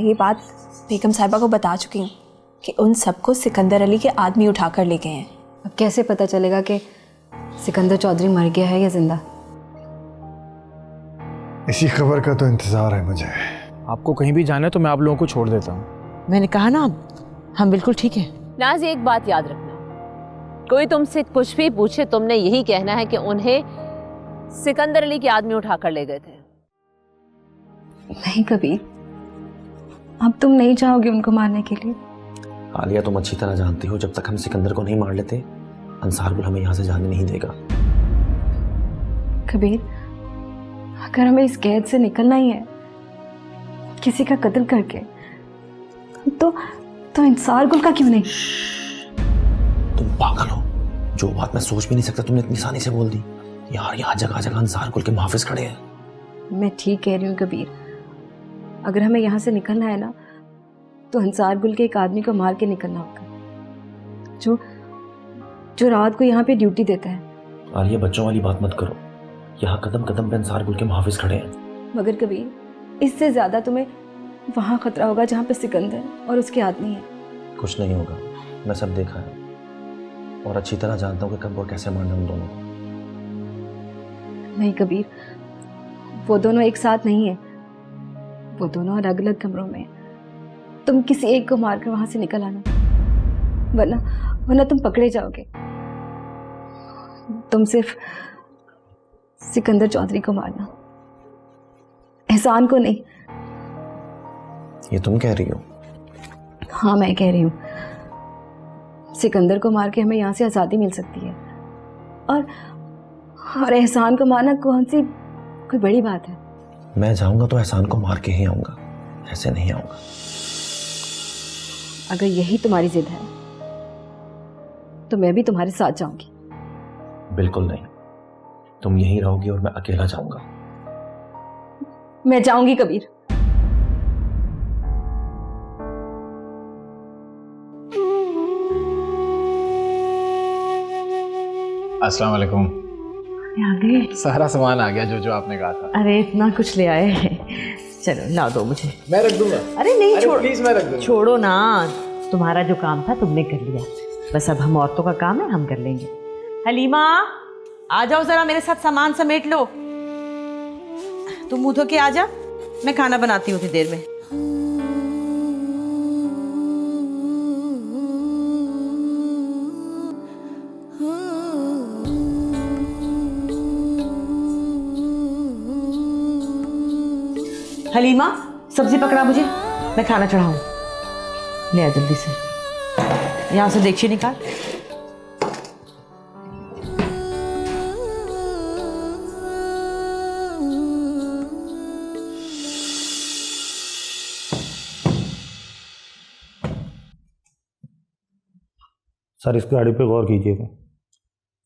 ये बात बेगम साहिबा को बता चुकी हूँ कि उन सबको सिकंदर अली के आदमी उठाकर ले गए हैं। अब कैसे पता चलेगा कि सिकंदर चौधरी मर गया है या जिंदा? इसी खबर का तो इंतजार है मुझे। आपको कहीं भी जाना है तो मैं आप लोगों को छोड़ देता हूँ। मैंने कहा ना हम बिल्कुल ठीक हैं। नाज, एक बात याद रखना, कोई तुमसे कुछ भी पूछे तुमने यही कहना है कि उन्हें सिकंदर अली के आदमी उठाकर ले गए थे। नहीं कबीर, अब तुम नहीं चाहोगे उनको मारने के लिए? आलिया, तुम अच्छी तरह जानती हो जब तक हम सिकंदर को नहीं मार लेते अंसारगुल हमें यहाँ से जाने नहीं देगा। कबीर, अगर हमें इस कैद से निकलना ही है किसी का कत्ल करके, तो अंसारगुल का क्यों नहीं? तुम पागल हो, जो बात मैं सोच भी नहीं सकता तुमने इतनी आसानी से बोल दी। यार, यहाँ जगह जगह अंसारगुल के मुहाफिज खड़े हैं। मैं ठीक कह रही हूँ कबीर, अगर हमें यहाँ से निकलना है ना तो अंसारगुल के एक आदमी को मार के निकलना होगा जो रात को यहाँ पे ड्यूटी देता है। आलिया, बच्चों वाली बात मत करो, यहाँ कदम कदम पे अंसारगुल के मुहाफिज खड़े हैं। मगर कबीर, इससे ज्यादा तुम्हें वहाँ खतरा होगा जहाँ पे सिकंदर और उसके आदमी है। कुछ नहीं होगा, मैं सब देखा है और अच्छी तरह जानता हूँ कि कब और कैसे मारना उन दोनों को। नहीं कबीर, वो दोनों एक साथ नहीं है, वो दोनों अलग अलग कमरों में हैं। तुम किसी एक को मारकर वहां से निकल आना, वरना तुम पकड़े जाओगे। तुम सिर्फ सिकंदर चौधरी को मारना, एहसान को नहीं। ये तुम कह रही हो? हाँ, मैं कह रही हूँ। सिकंदर को मार के हमें यहाँ से आज़ादी मिल सकती है, और एहसान को मारना कौन सी कोई बड़ी बात है। मैं जाऊंगा तो एहसान को मार के ही आऊंगा, ऐसे नहीं आऊंगा। अगर यही तुम्हारी जिद है तो मैं भी तुम्हारे साथ जाऊंगी। बिल्कुल नहीं, तुम यहीं रहोगी और मैं अकेला जाऊंगा। मैं जाऊंगी कबीर। अस्सलाम वालेकुम। आ गए? सारा सामान आ गया जो आपने कहा था। अरे इतना कुछ ले आए हैं। चलो ला दो मुझे। मैं रख दूंगा। अरे नहीं, छोड़ो प्लीज, मैं रख दूंगा। छोड़ो ना, तुम्हारा जो काम था तुमने कर लिया, बस अब हम औरतों का काम है, हम कर लेंगे। हलीमा, आ जाओ जरा मेरे साथ, सामान समेट लो। तुम मुंह धो के आ जा, मैं खाना बनाती हूँ उतनी देर में। हलीमा, सब्जी पकड़ा मुझे, मैं खाना चढ़ाऊं। ले आ जल्दी से, यहाँ से देखिए निकाल। सर, इस गाड़ी पे गौर कीजिएगा।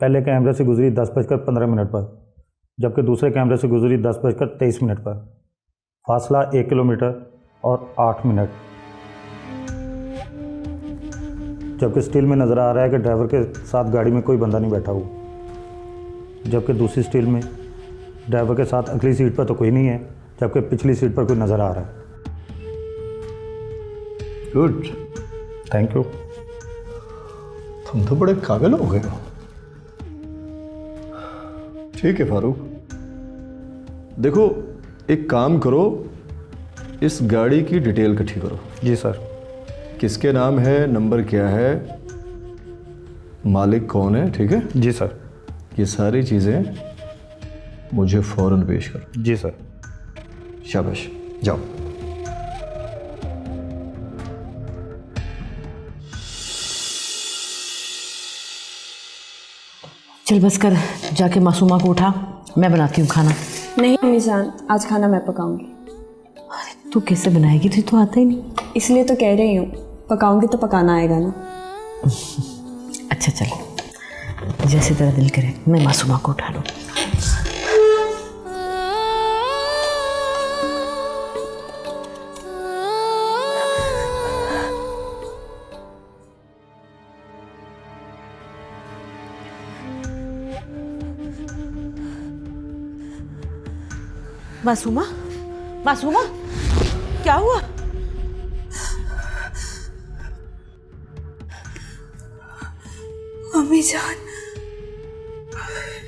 पहले कैमरे से गुजरी 10:15 पर, जबकि दूसरे कैमरे से गुजरी 10:23 पर। फासला 1 किलोमीटर और 8 मिनट। जबकि स्टिल में नज़र आ रहा है कि ड्राइवर के साथ गाड़ी में कोई बंदा नहीं बैठा हुआ, जबकि दूसरी स्टिल में ड्राइवर के साथ अगली सीट पर तो कोई नहीं है, जबकि पिछली सीट पर कोई नज़र आ रहा है। Good, thank you. तुम तो बड़े काबिल हो गए हो। ठीक है फारूक, देखो एक काम करो, इस गाड़ी की डिटेल इकट्ठी करो। जी सर। किसके नाम है, नंबर क्या है, मालिक कौन है, ठीक है? जी सर। ये सारी चीज़ें मुझे फ़ौरन पेश करो। जी सर। शाबाश, जाओ। चल बस कर, जाके मासूमा को उठा, मैं बनाती हूँ खाना। नहीं अम्मी जान, आज खाना मैं पकाऊंगी। अरे तू कैसे बनाएगी, तुझे तो आता ही नहीं। इसलिए तो कह रही हूँ, पकाऊंगी तो पकाना आएगा ना। अच्छा चल, जैसे तेरा दिल करे, मैं मासूमा को उठा लूँ। मासूमा, मासूमा, क्या हुआ? अम्मी जान,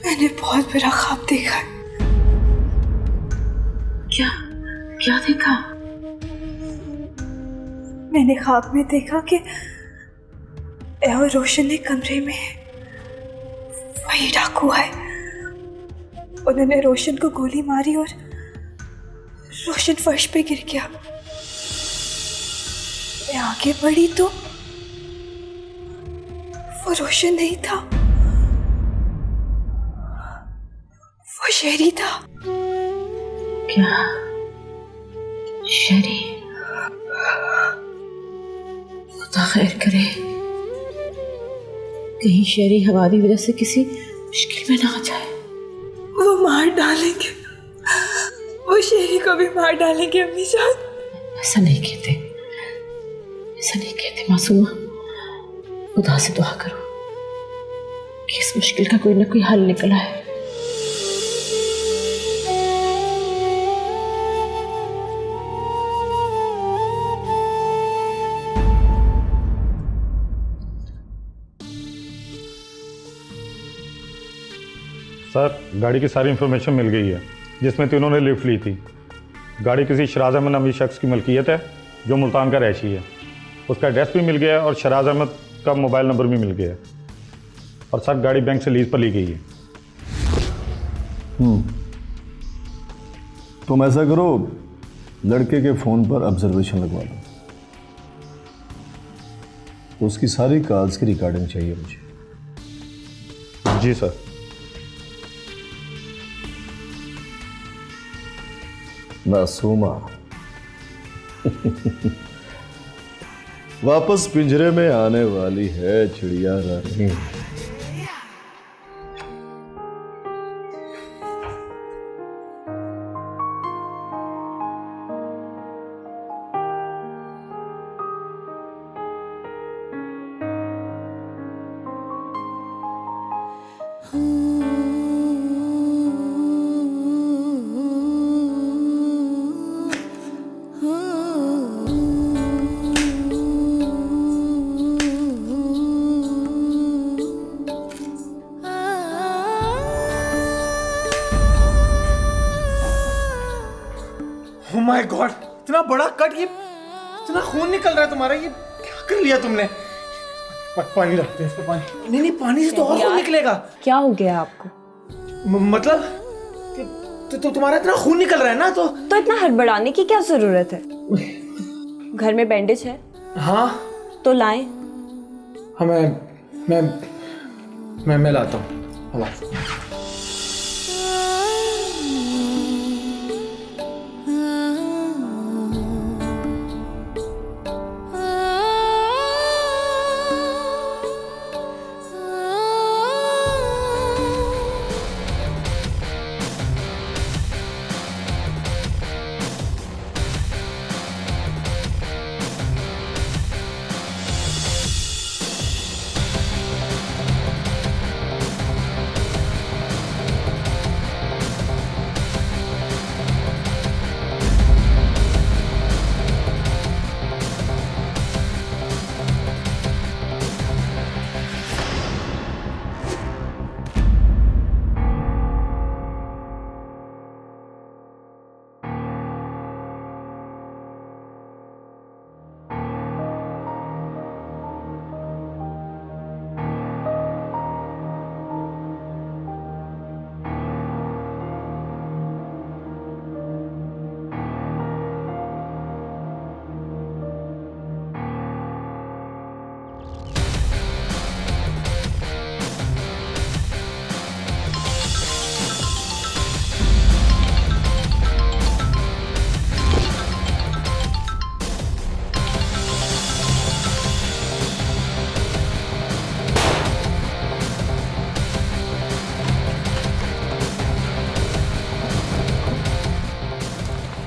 मैंने बहुत बुरा ख्वाब देखा है। क्या क्या देखा? मैंने ख्वाब में देखा कि और रोशन एक कमरे में है, वही डाकू है। उन्होंने रोशन को गोली मारी और रोशन फर्श पे गिर गया। मैं आगे बढ़ी तो वो रोशन नहीं था, वो शेरी था। क्या शेरी? खुदा खैर करे, कहीं शेरी हमारी वजह से किसी मुश्किल में ना आ जाए। वो मार डालेंगे, वो शेरी को भी मार डालेंगे अम्मी जान। ऐसा नहीं कहते, ऐसा नहीं कहते मासूमा। खुदा से दुआ करो कि इस मुश्किल का कोई ना कोई हल निकला है। सर, गाड़ी की सारी इन्फॉर्मेशन मिल गई है, जिसमें तीनों ने लिफ्ट ली थी। गाड़ी किसी शराज अहमद नामी शख्स की मलकियत है, जो मुल्तान का रहशी है। उसका एड्रेस भी मिल गया है और शराज अहमद का मोबाइल नंबर भी मिल गया है। और सर, गाड़ी बैंक से लीज पर ली गई है। तुम ऐसा करो, लड़के के फ़ोन पर ऑब्जर्वेशन लगवा लो। उसकी सारी कॉल्स की रिकॉर्डिंग चाहिए मुझे। जी सर। मासूमा वापस पिंजरे में आने वाली है चिड़िया रानी। ओह माय गॉड, इतना बड़ा कट, ये इतना खून निकल रहा है तुम्हारा, ये क्या कर लिया तुमने? पानी रखते हैं इस पे, पानी। नहीं नहीं, पानी से तो और खून निकलेगा। क्या हो गया आपको? मतलब तो तुम्हारा इतना खून निकल रहा है ना, तो इतना हड़बड़ाने की क्या जरूरत है? घर में बैंडेज है? हाँ तो लाएं। हाँ, मैं लाता हूँ।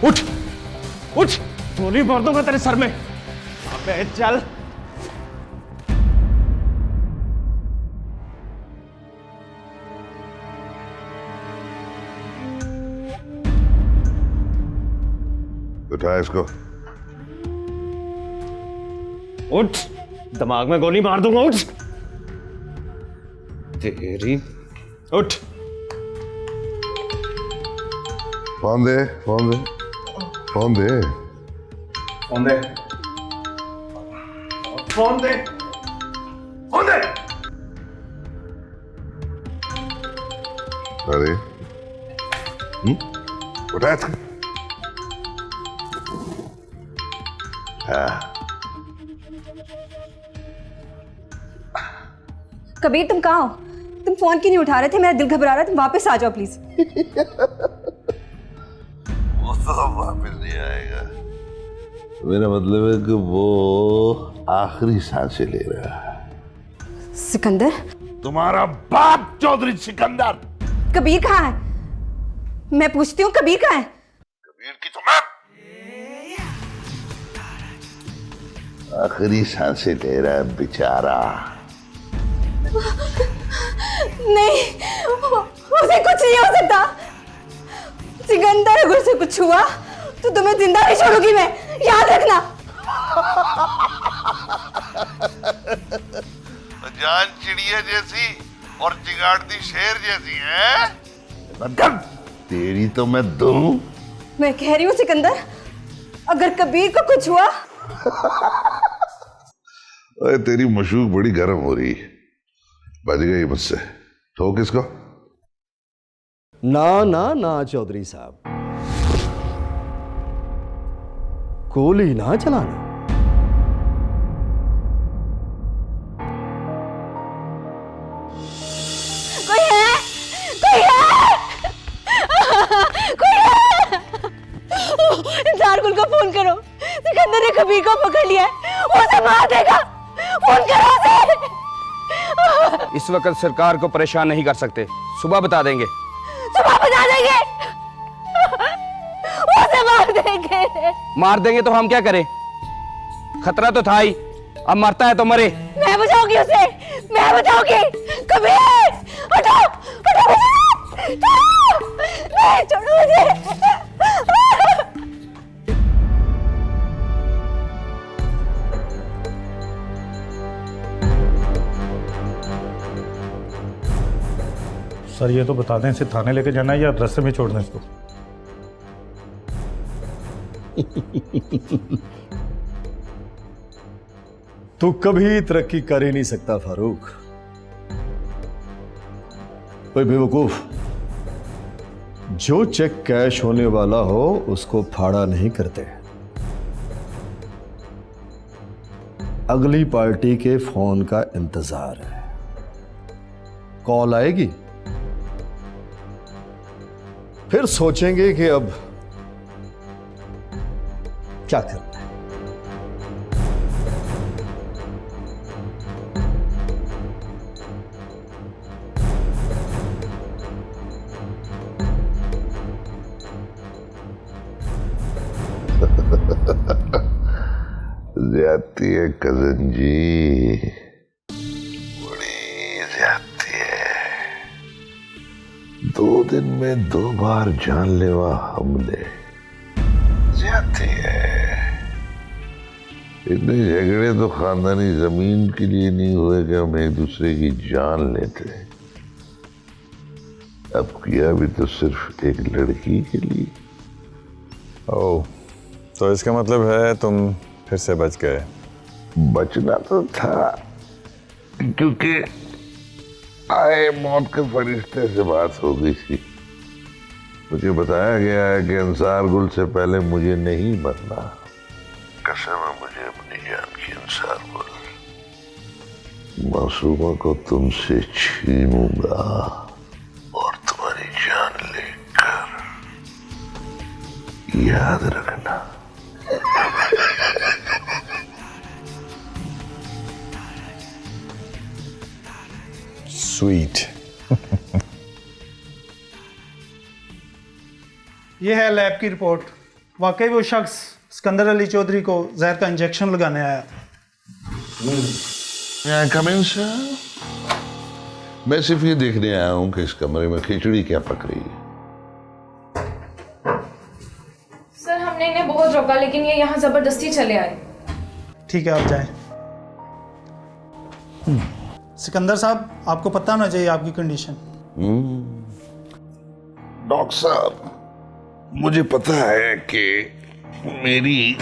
उठ उठ, गोली मार दूंगा तेरे सर में। अबे चल। उठा इसको। उठ, दिमाग में गोली मार दूंगा। उठ। तेरी उठ। फोन दे, फोन दे, फोन दे। फोन दे, फोन दे, फोन दे। अरे उठा था। हाँ, कबीर तुम कहाँ हो? तुम फोन क्यों नहीं उठा रहे थे? मेरा दिल घबरा रहा है, तुम वापस आ जाओ प्लीज। वो तो वापस नहीं आएगा। मेरा मतलब है कि वो आखिरी सांसें ले रहा है। सिकंदर? तुम्हारा बाप चौधरी सिकंदर। कबीर कहाँ है? मैं पूछती हूँ, कबीर कहाँ है? कबीर की तो मैं आखिरी सांसें ले रहा है बेचारा। नहीं, उसे कुछ नहीं हो सकता। सिकंदर, अगर उसे कुछ हुआ तो तुम्हें जिंदा नहीं छोड़ूंगी मैं, याद रखना। जान चिड़िया जैसी और जिगाड़ती शेर जैसी है। मतलब तेरी तो मैं दूं। मैं कह रही हूँ सिकंदर, अगर कबीर को कुछ हुआ। ओए तेरी मशूक बड़ी गर्म हो रही है, बच गई मुझसे। ठोक इसको। ना ना ना चौधरी साहब, गोली ना चलाना। कोई है? कोई है? कोई है? इंसारगुल को फोन करो, सिकंदर ने कबीर को पकड़ लिया है, वो उसे मार देगा। फोन करो उसे। इस वक्त सरकार को परेशान नहीं कर सकते, सुबह बता देंगे। सुबह बता देंगे? वो उसे मार देंगे। मार देंगे तो हम क्या करें? खतरा तो था ही, अब मरता है तो मरे। मैं बचाऊंगी उसे, मैं बचाऊंगी। कबीर उठो, उठो मुझे, नहीं छोड़ो मुझे। सर ये तो बता दें, इसे थाने लेके जाना है या रास्ते में छोड़ना है इसको? तू कभी तरक्की कर ही नहीं सकता फारूक। कोई बेवकूफ जो चेक कैश होने वाला हो उसको फाड़ा नहीं करते। अगली पार्टी के फोन का इंतजार है, कॉल आएगी, फिर सोचेंगे कि अब क्या करना है। ज्यादती है कजन जी, बड़ी ज्यादती है। 2 दिन में 2 बार जानलेवा हमले, ज्यादती है। इतने झगड़े तो खानदानी जमीन के लिए नहीं हुए कि हम एक दूसरे की जान लेते। अब किया भी तो सिर्फ एक लड़की के लिए। ओह, तो इसका मतलब है तुम फिर से बच गए? बचना तो था, क्योंकि आए मौत के फरिश्ते से बात हो गई थी। मुझे बताया गया है कि अंसार गुल से पहले मुझे नहीं मरना। कसम है मुझे अपनी जान की अंसार गुल। मासूमा को तुमसे छीनूंगा और तुम्हारी जान लेकर, याद रखना। स्वीट। ये है लैब की रिपोर्ट। वाकई वो शख्स सिकंदर अली चौधरी को जहर का इंजेक्शन लगाने आया। कम इन सर। मैं सिर्फ ये देखने आया हूं कि इस कमरे में खिचड़ी क्या पक रही है। सर हमने इन्हें बहुत रोका, लेकिन ये यहाँ जबरदस्ती चले आए। ठीक है, आप जाएं। सिकंदर साहब, आपको पता होना चाहिए आपकी कंडीशन। डॉक्टर साहब, मुझे पता है कि मेरी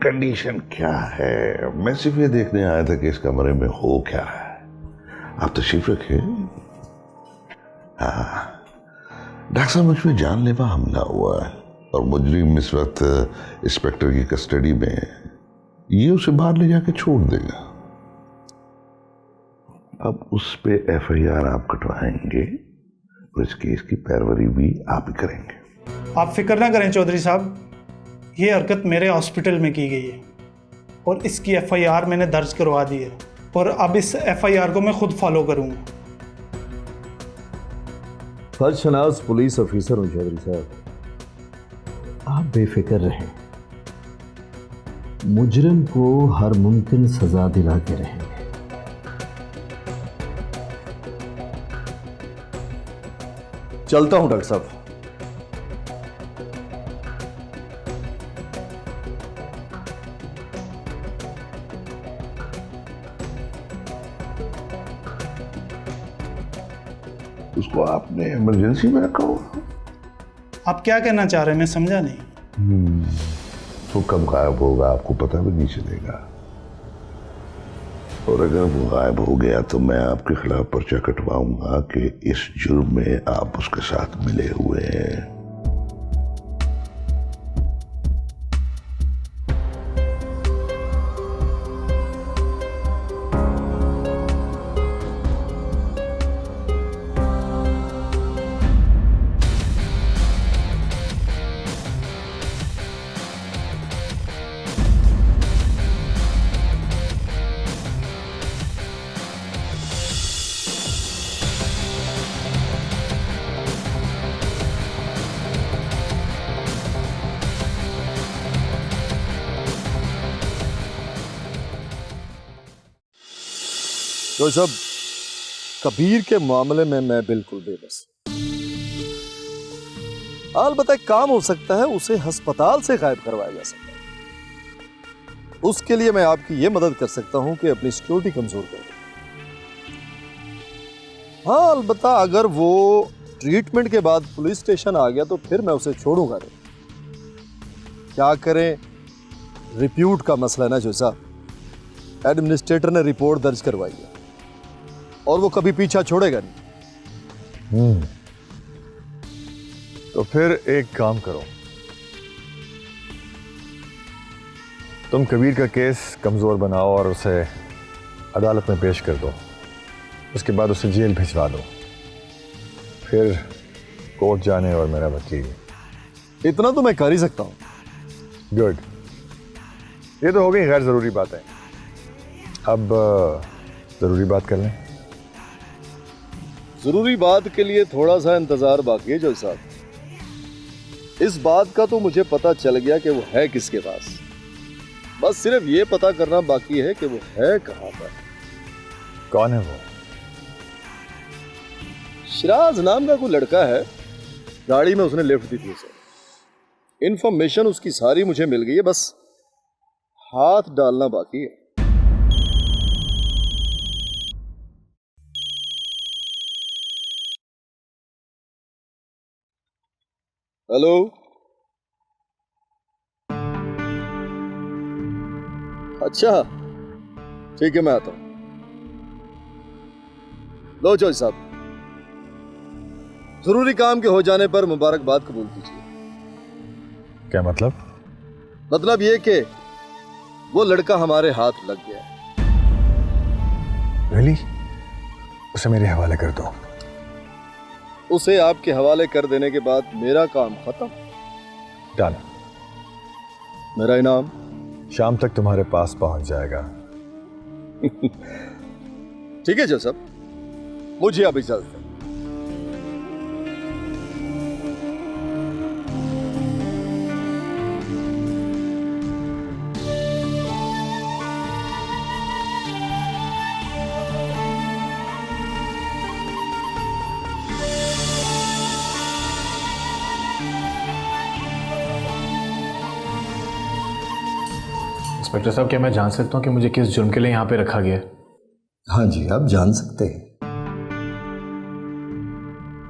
कंडीशन क्या है। मैं सिर्फ ये देखने आया था कि इस कमरे में हो क्या है। आप तशरीफ रखें। हाँ डॉक्टर साहब, मुझ पर जानलेवा हमला हुआ है और मुजरिम इस वक्त इंस्पेक्टर की कस्टडी में है। ये उसे बाहर ले जाके छोड़ देगा। अब उस पे एफआईआर आप कटवाएंगे और इस केस की पैरवी भी आप ही करेंगे। आप फिक्र ना करें चौधरी साहब, ये हरकत मेरे हॉस्पिटल में की गई है और इसकी एफआईआर मैंने दर्ज करवा दी है और अब इस एफआईआर को मैं खुद फॉलो करूंगा। फर्जशनास पुलिस ऑफिसर हूं चौधरी साहब, आप बेफिक्र रहें। मुजरिम को हर मुमकिन सजा दिलाते रहेंगे। चलता हूं डॉक्टर साहब। उसको आपने इमरजेंसी में रखा होगा। आप क्या कहना चाह रहे हैं, मैं समझा नहीं। वो कब गायब होगा आपको पता भी नहीं चलेगा, और अगर वो गायब हो गया तो मैं आपके खिलाफ पर्चा कटवाऊंगा कि इस जुर्म में आप उसके साथ मिले हुए हैं। तो सब कबीर के मामले में मैं बिल्कुल बेबस। अलबत्ता एक काम हो सकता है, उसे अस्पताल से गायब करवाया जा सकता है। उसके लिए मैं आपकी ये मदद कर सकता हूं कि अपनी सिक्योरिटी कमजोर कर दूं। हाँ अलबत्ता अगर वो ट्रीटमेंट के बाद पुलिस स्टेशन आ गया तो फिर मैं उसे छोड़ूंगा नहीं। क्या करें, रिप्यूट का मसला है ना जो साहब। एडमिनिस्ट्रेटर ने रिपोर्ट दर्ज करवाई है और वो कभी पीछा छोड़ेगा नहीं। तो फिर एक काम करो, तुम कबीर का केस कमजोर बनाओ और उसे अदालत में पेश कर दो। उसके बाद उसे जेल भिजवा दो, फिर कोर्ट जाने और मेरा वकील। इतना तो मैं कर ही सकता हूं। गुड, ये तो हो गई गैर जरूरी बातें। अब जरूरी बात कर लें। जरूरी बात के लिए थोड़ा सा इंतजार बाकी है जज साहब। इस बात का तो मुझे पता चल गया कि वो है किसके पास, बस सिर्फ ये पता करना बाकी है कि वो है कहां पर। कौन है वो? शिराज नाम का कोई लड़का है, गाड़ी में उसने लिफ्ट दी थी उसे। इंफॉर्मेशन उसकी सारी मुझे मिल गई है, बस हाथ डालना बाकी है। हेलो, अच्छा ठीक है, मैं आता हूं। लो जज साहब, जरूरी काम के हो जाने पर मुबारकबाद कबूल कीजिए। क्या मतलब? मतलब ये कि वो लड़का हमारे हाथ लग गया। रियली? उसे मेरे हवाले कर दो। उसे आपके हवाले कर देने के बाद मेरा काम खत्म। डन। मेरा इनाम शाम तक तुम्हारे पास पहुंच जाएगा। ठीक है जज साहब, मुझे अब इजाजत है। इंस्पेक्टर साहब, क्या मैं जान सकता हूँ कि मुझे किस जुर्म के लिए यहाँ पे रखा गया है? हाँ जी, आप जान सकते हैं,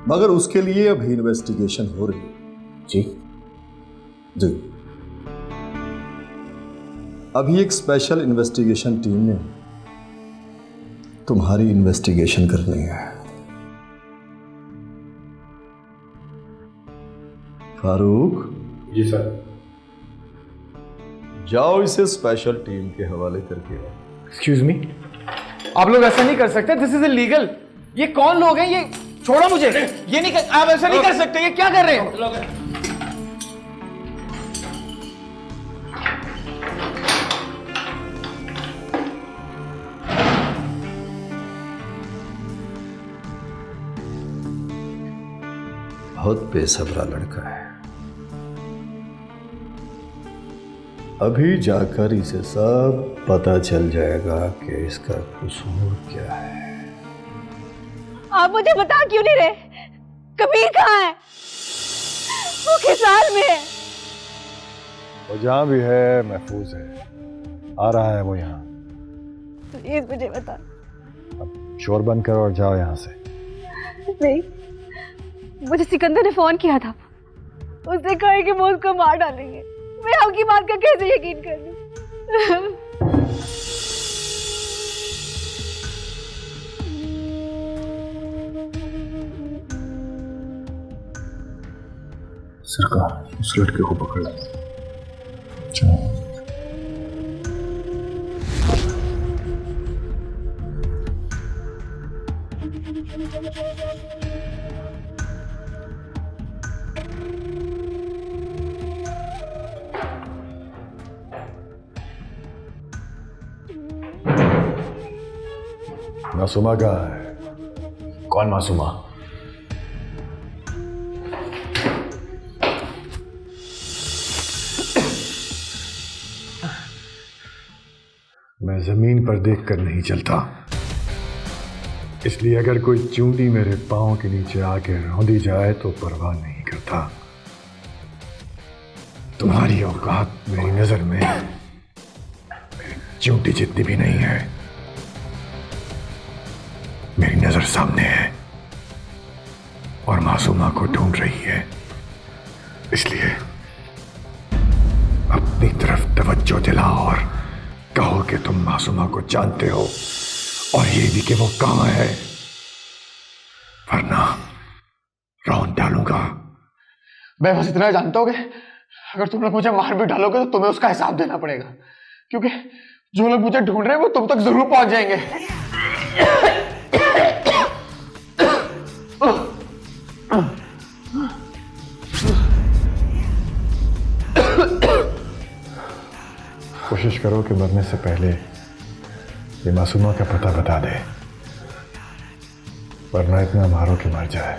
मगर उसके लिए अभी इन्वेस्टिगेशन हो रही है। जी जी, अभी एक स्पेशल इन्वेस्टिगेशन टीम ने तुम्हारी इन्वेस्टिगेशन करनी है। फारूक। जी सर। जाओ इसे स्पेशल टीम के हवाले करके आओ। एक्सक्यूज मी, आप लोग ऐसा नहीं कर सकते, दिस इज इलीगल। ये कौन लोग हैं? ये छोड़ो मुझे, ये नहीं कर, आप ऐसा नहीं कर सकते। ये क्या कर रहे हो? बहुत बेसब्रा लड़का है, अभी जाकर इसे सब पता चल जाएगा कि इसका कसूर क्या है। आप मुझे बता क्यों नहीं रहे? कबीर कहाँ है? वो किस हाल में है? वो जहाँ भी है महफूज है, आ रहा है वो यहाँ। प्लीज मुझे बता। अब शोर बंद करो और जाओ यहाँ से। नहीं, मुझे सिकंदर ने फोन किया था, उसने कहा कि वो उसको मार डालेंगे। मैं आपकी बात का कैसे यकीन कर लूं? सरकार, उस लड़के को पकड़ लो। मासूमा कहाँ है? कौन मासूमा? मैं जमीन पर देखकर नहीं चलता, इसलिए अगर कोई चूंटी मेरे पांव के नीचे आके रौंदी जाए तो परवाह नहीं करता। तुम्हारी औकात मेरी नजर में मेरी चूंटी जितनी भी नहीं है। मेरी नजर सामने है और मासूमा को ढूंढ रही है, इसलिए अपनी तरफ तवज्जो दिलाओ और कहो कि तुम मासूमा को जानते हो और ये भी कि वो कहां है, वरना रौंद डालूंगा। मैं बस इतना जानता हूँ कि अगर तुम लोग मुझे मार भी डालोगे तो तुम्हें उसका हिसाब देना पड़ेगा, क्योंकि जो लोग मुझे ढूंढ रहे हैं वो तुम तक जरूर पहुंच जाएंगे। कोशिश करो कि मरने से पहले ये मासूमा का पता बता दे, वरना इतना मारो कि मर जाए।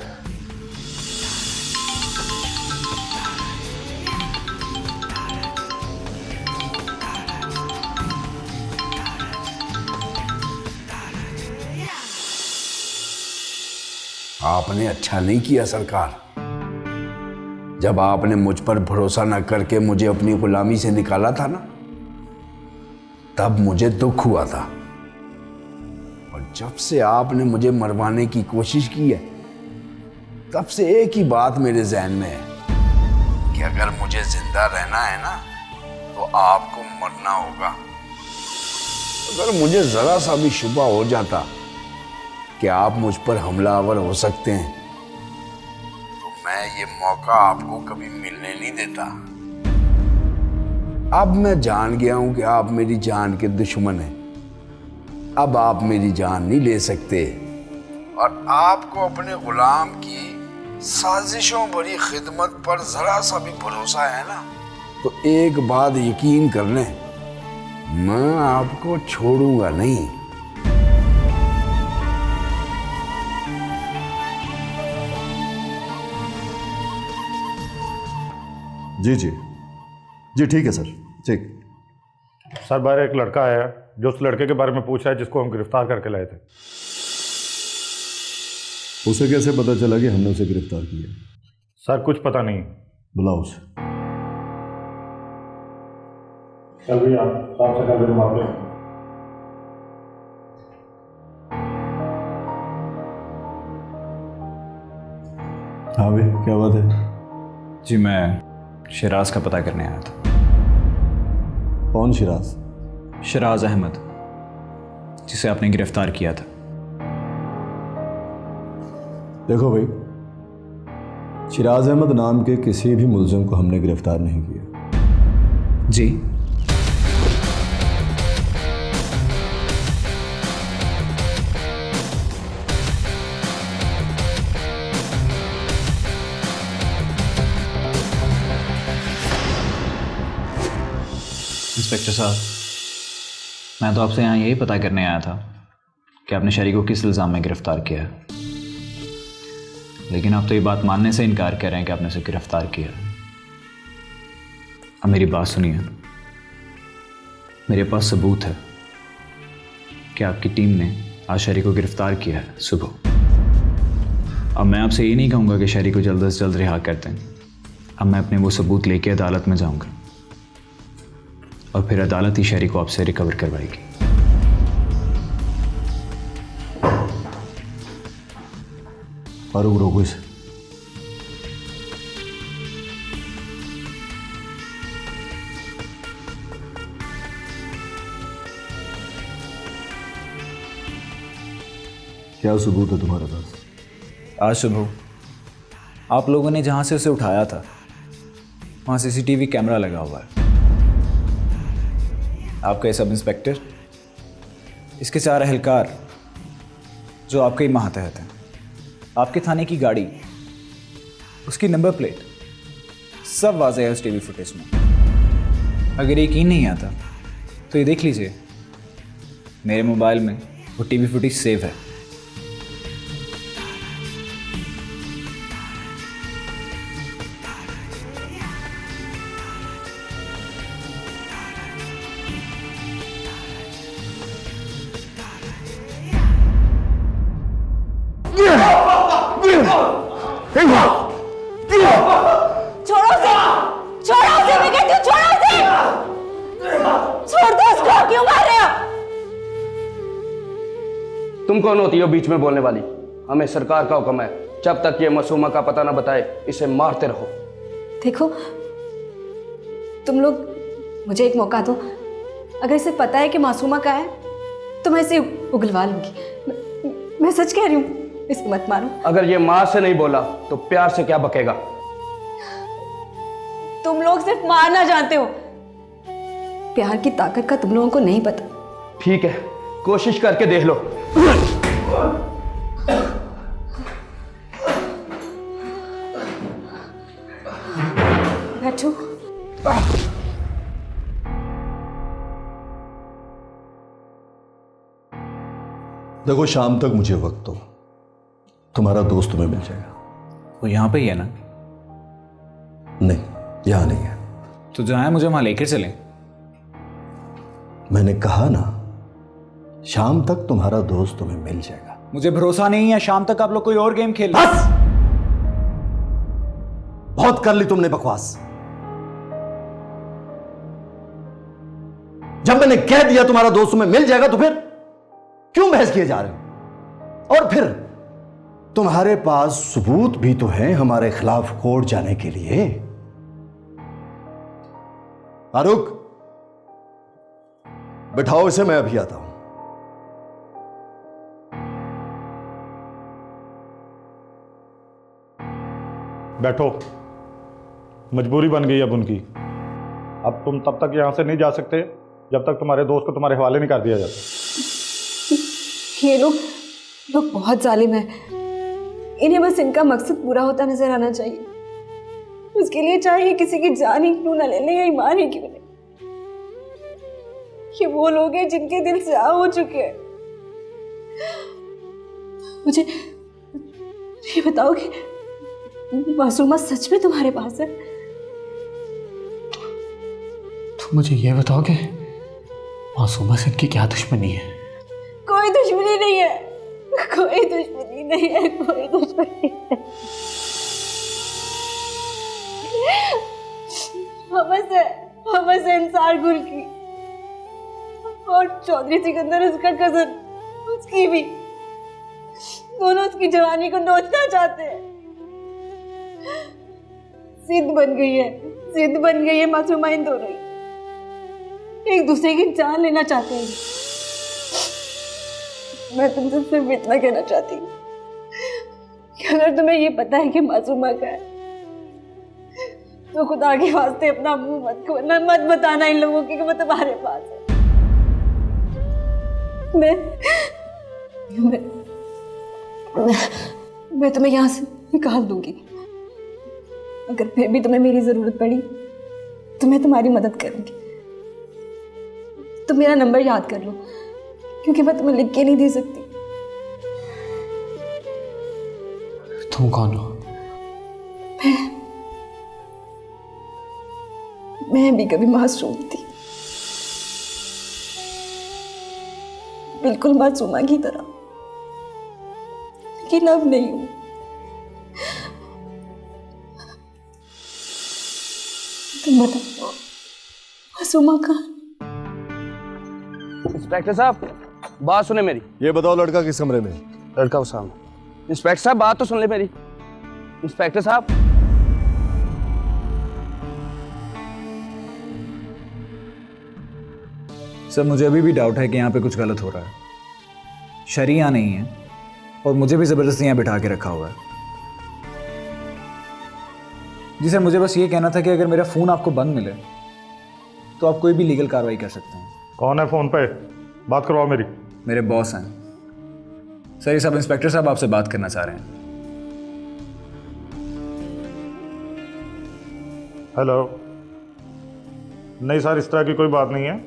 आपने अच्छा नहीं किया सरकार, जब आपने मुझ पर भरोसा न करके मुझे अपनी गुलामी से निकाला था ना, तब मुझे दुख हुआ था। और जब से आपने मुझे मरवाने की कोशिश की है, तब से एक ही बात मेरे जहन में है कि अगर मुझे जिंदा रहना है ना तो आपको मरना होगा। अगर मुझे जरा सा भी शुबा हो जाता कि आप मुझ पर हमलावर हो सकते हैं तो मैं ये मौका आपको कभी मिलने नहीं देता। अब मैं जान गया हूं कि आप मेरी जान के दुश्मन हैं। अब आप मेरी जान नहीं ले सकते और आपको अपने गुलाम की साजिशों भरी खिदमत पर जरा सा भी भरोसा है ना, तो एक बात यकीन कर लें, मैं आपको छोड़ूंगा नहीं। जी जी जी, ठीक है सर, ठीक। सर, बाहर एक लड़का आया जो उस लड़के के बारे में पूछ रहा है जिसको हम गिरफ्तार करके लाए थे। उसे कैसे पता चला कि हमने उसे गिरफ्तार किया? सर, कुछ पता नहीं। बुलाओ उसे। चल भैया, साफ से कर दे। हाँ भाई, क्या बात है? जी मैं शिराज का पता करने आया था। कौन शिराज? शिराज अहमद, जिसे आपने गिरफ्तार किया था। देखो भाई, शिराज अहमद नाम के किसी भी मुलजिम को हमने गिरफ्तार नहीं किया। जी? इंस्पेक्टर साहब, मैं तो आपसे यहाँ यही पता करने आया था कि आपने शरीक को किस इल्ज़ाम में गिरफ्तार किया है, लेकिन आप तो ये बात मानने से इनकार कर रहे हैं कि आपने उसे गिरफ्तार किया। अब मेरी बात सुनिए, मेरे पास सबूत है कि आपकी टीम ने आज शरीक को गिरफ्तार किया है सुबह। अब मैं आपसे ये नहीं कहूँगा कि शरीक को जल्द से जल्द रिहा कर दें। अब मैं अपने वो सबूत लेके अदालत में जाऊँगा और फिर अदालत ही शरीक को आपसे रिकवर करवाएगी। फारूक, रोको इसे। क्या सबूत है तुम्हारे पास? आज सुबह आप लोगों ने जहाँ से उसे उठाया था वहाँ सीसीटीवी कैमरा लगा हुआ है। आपका ये सब इंस्पेक्टर, इसके 4 एहलकार जो आपके ही मातहत हैं, आपके थाने की गाड़ी, उसकी नंबर प्लेट, सब वाज़ेह है उस टीवी फुटेज में। अगर यकीन नहीं आता तो ये देख लीजिए, मेरे मोबाइल में वो टीवी फुटेज सेव है। छोड़ो उसे, छोड़ो उसे, मैं कहती हूँ छोड़ो उसे, छोड़ दो उसको, क्यों मार रहे हो? तुम कौन होती हो बीच में बोलने वाली? हमें सरकार का हुक्म है, जब तक ये मासूमा का पता ना बताए इसे मारते रहो। देखो, तुम लोग मुझे एक मौका दो। अगर इसे पता है कि मासूमा का है तो मैं इसे उगलवा लूंगी। मैं सच कह रही हूँ, इसे मत मारो। अगर ये मार से नहीं बोला तो प्यार से क्या बकेगा? तुम लोग सिर्फ मारना जानते हो, प्यार की ताकत का तुम लोगों को नहीं पता। ठीक है, कोशिश करके देख लो। बैठो। देखो, शाम तक मुझे वक्त दो, तुम्हारा दोस्त तुम्हें मिल जाएगा। वो यहाँ पे ही है ना? नहीं, यहां नहीं है। तो जहाँ है मुझे वहाँ लेकर चलें। मैंने कहा ना, शाम तक तुम्हारा दोस्त तुम्हें मिल जाएगा। मुझे भरोसा नहीं है, शाम तक आप लोग कोई और गेम खेल। बस, बहुत कर ली तुमने बकवास। जब मैंने कह दिया तुम्हारा दोस्त तुम्हें मिल जाएगा तो फिर क्यों बहस किए जा रहे हो? और फिर तुम्हारे पास सबूत भी तो है हमारे खिलाफ कोर्ट जाने के लिए। फारूक, बिठाओ इसे, मैं अभी आता हूं। बैठो, मजबूरी बन गई अब उनकी। अब तुम तब तक यहां से नहीं जा सकते जब तक तुम्हारे दोस्त को तुम्हारे हवाले नहीं कर दिया जाता। ये लोग बहुत जालिम है। इन्हें बस इनका मकसद पूरा होता नजर आना चाहिए। उसके लिए चाहिए किसी की जान ही क्यों ना ले ले या ईमान ही क्यों ले। ये वो लोग हैं जिनके दिल से हो चुके हैं। मुझे ये बताओ कि मासूमा सच में तुम्हारे पास है? तुम मुझे ये बताओ कि मासूमा से इनकी क्या दुश्मनी है? कोई दुश्मनी नहीं है, कोई दुश्मनी नहीं है, कोई दुश्मनी नहीं है। हमस है इंसार गुल की, और चौधरी सिकंदर उसका कजन, उसकी भी। दोनों उसकी जवानी को नोचना चाहते हैं। जिद बन गई है, जिद बन गई है मासूमा इन दोनों की। एक दूसरे की जान लेना चाहते हैं। मैं तुमसे सिर्फ इतना कहना चाहती हूँ कि अगर तुम्हें ये पता है कि मासूमा का है तो खुदा के वास्ते अपना मुंह मत खोलना, मत बताना इन लोगों की कि वो तुम्हारे पास है। मैं तुम्हें यहाँ से निकाल दूंगी। अगर फिर भी तुम्हें मेरी जरूरत पड़ी तो मैं तुम्हारी मदद करूंगी। तुम मेरा नंबर याद कर लो, क्योंकि मैं तुम्हें लिख के नहीं दे सकती। तुम कौन हो? मैं भी कभी मासूम थी, बिल्कुल मासूमा की तरह, लेकिन अब नहीं हूं। तुम बताओ मासूमा कहाँ? इंस्पेक्टर साहब बात सुने मेरी। ये बताओ लड़का किस कमरे में? लड़का उस सामने। इंस्पेक्टर साहब बात तो सुन ले मेरी। इंस्पेक्टर साहब सर, मुझे अभी भी डाउट है कि यहाँ पे कुछ गलत हो रहा है। शरी यहाँ नहीं है और मुझे भी ज़बरदस्ती यहाँ बिठा के रखा हुआ है। जी सर, मुझे बस ये कहना था कि अगर मेरा फ़ोन आपको बंद मिले तो आप कोई भी लीगल कार्रवाई कर सकते हैं। कौन है फ़ोन पे? बात करवाओ मेरी। मेरे बॉस हैं सर। ये सब इंस्पेक्टर साहब आपसे बात करना चाह रहे हैं। हेलो। नहीं सर, इस तरह की कोई बात नहीं है।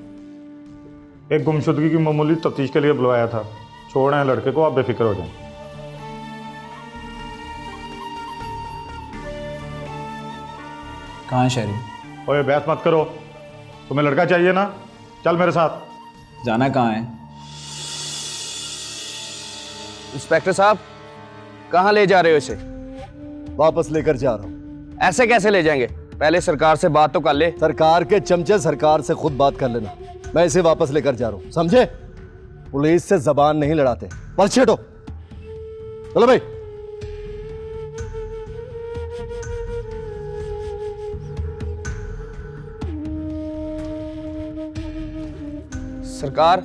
एक गुमशुदगी की मामूली तफ्तीश के लिए बुलवाया था। छोड़ रहे हैं लड़के को, आप बेफिक्र हो जाएं। कहाँ है शहरी? ओए बहस मत करो। तुम्हें लड़का चाहिए ना? चल मेरे साथ। जाना कहाँ है? इंस्पेक्टर साहब कहाँ ले जा रहे हो इसे? वापस लेकर जा रहा हूँ। ऐसे कैसे ले जाएंगे? पहले सरकार से बात तो कर ले। सरकार के चमचे सरकार से खुद बात कर लेना। मैं इसे वापस लेकर जा रहा हूँ, समझे? पुलिस से जबान नहीं लड़ाते। पर्ची हटो। चलो भाई। सरकार,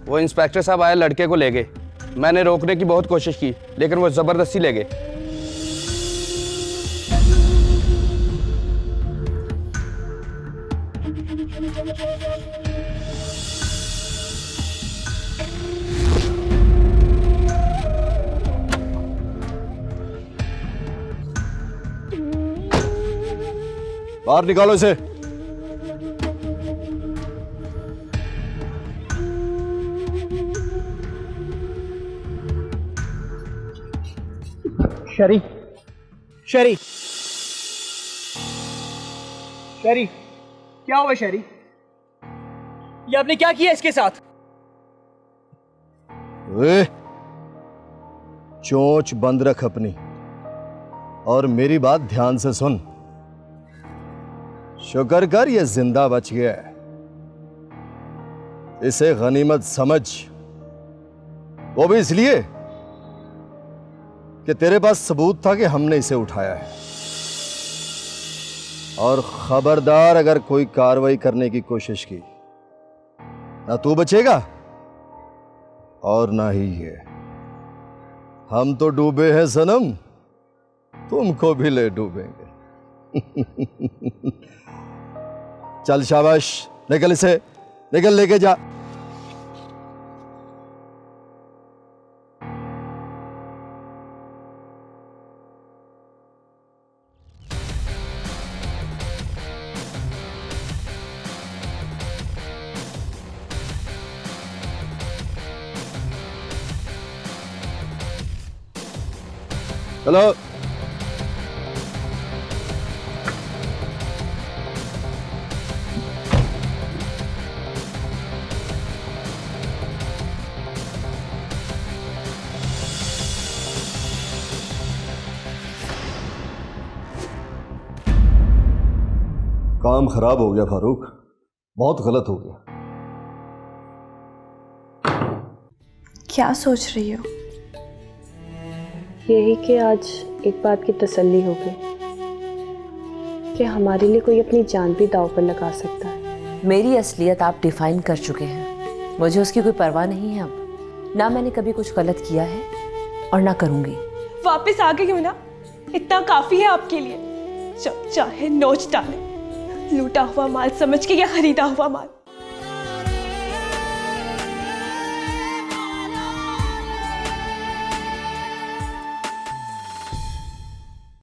वो इंस्पेक्टर साहब आए, लड़के को ले गए। मैंने रोकने की बहुत कोशिश की लेकिन वो जबरदस्ती ले गए। बाहर निकालो इसे। शरी, शरी, शरी, क्या हुआ शरी? ये आपने क्या किया इसके साथ? चोंच बंद रख अपनी और मेरी बात ध्यान से सुन। शुक्र कर ये जिंदा बच गया है। इसे गनीमत समझ, वो भी इसलिए कि तेरे पास सबूत था कि हमने इसे उठाया है। और खबरदार अगर कोई कार्रवाई करने की कोशिश की, ना तू बचेगा और ना ही ये। हम तो डूबे हैं सनम, तुमको भी ले डूबेंगे। चल शाबाश, निकल इसे, निकल लेके जा। चलो। काम खराब हो गया फारूक, बहुत गलत हो गया। क्या सोच रही हो? यही कि आज एक बात की तसल्ली हो गई। कि हमारे लिए कोई अपनी जान भी दांव पर लगा सकता है। मेरी असलियत आप डिफाइन कर चुके हैं, मुझे उसकी कोई परवाह नहीं है अब। ना मैंने कभी कुछ गलत किया है और ना करूंगी। वापस आ गई हूँ ना, इतना काफी है आपके लिए। जब चाहे नोच डाले, लूटा हुआ माल समझ के या खरीदा हुआ माल।